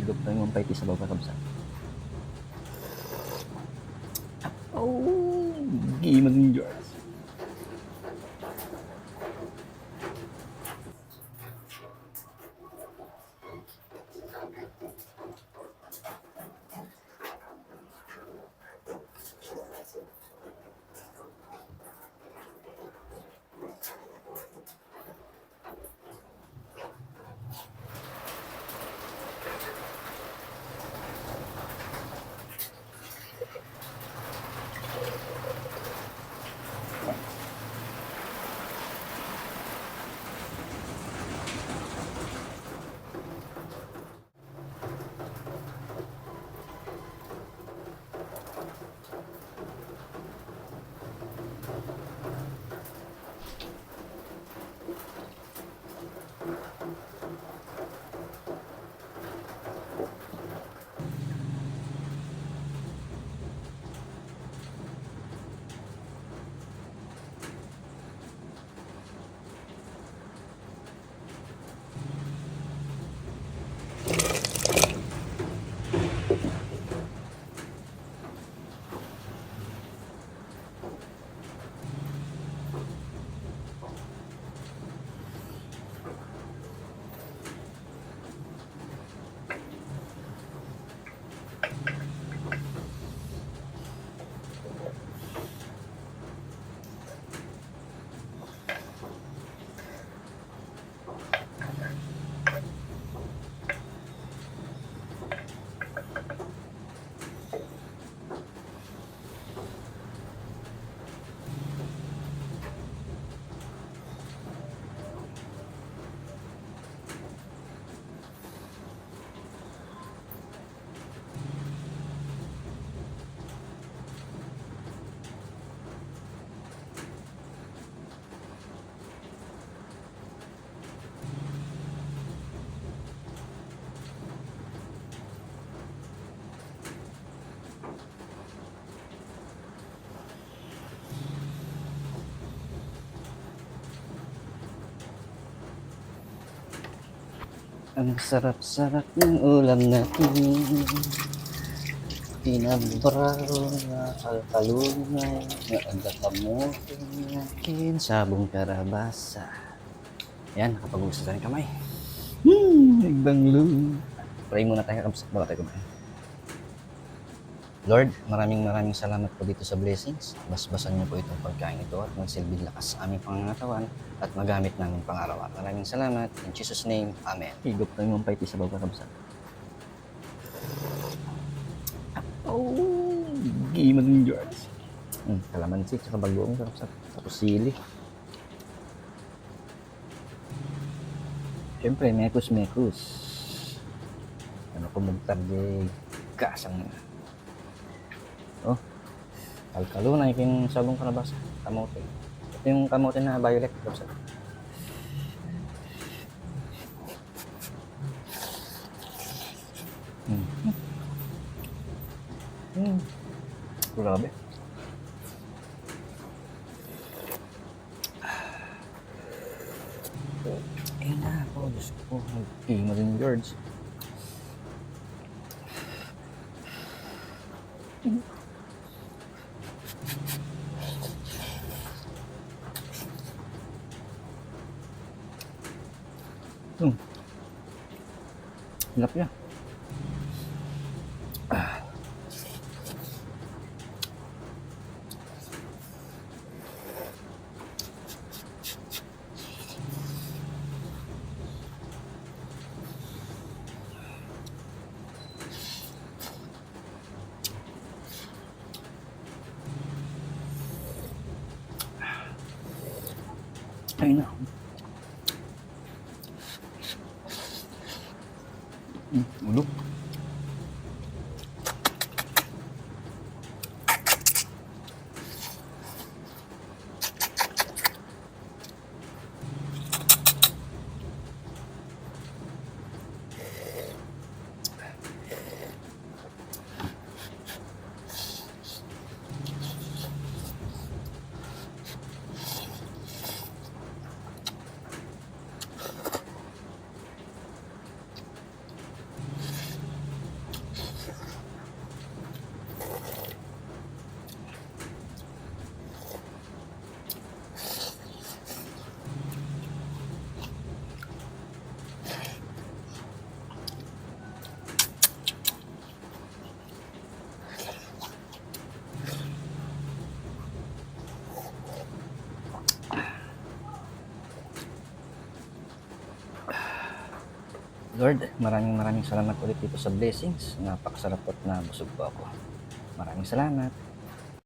Higop tayo mong paiti sa bawah kabsa. Oh, gimana George? Ang sarap-sarap ng ulam natin. Pinabraro na kalkalunay na agakamote natin sabong karabasa. Yan, nakapag-uusap tayo ng kamay. Nagbanglo. Pray muna tayo bago tayo kumain. Lord, maraming salamat po dito sa blessings. Basbasan niyo po itong pagkain ito at magsilbing lakas sa aming pangangatawan at magamit namin pang-araw. Maraming salamat. In Jesus' name, Amen. Higop tayo mong paiti sa bawah kabsa. Oh, gimana George? Kalamansi, tsaka bagoong sarap tapos sili. Siyempre, mekus. Ano ko magtarde kasang oh, kalkalunay yung sabong karabasa, kamote. Ito yung kamote na violet. Grabe. Ayun na po, Diyos ko. Nagkima din George. Hilap niya. Ayun na. Ulo. Lord, maraming salamat ulit dito sa blessings. Napakasarap at nabusog po ako. Maraming salamat.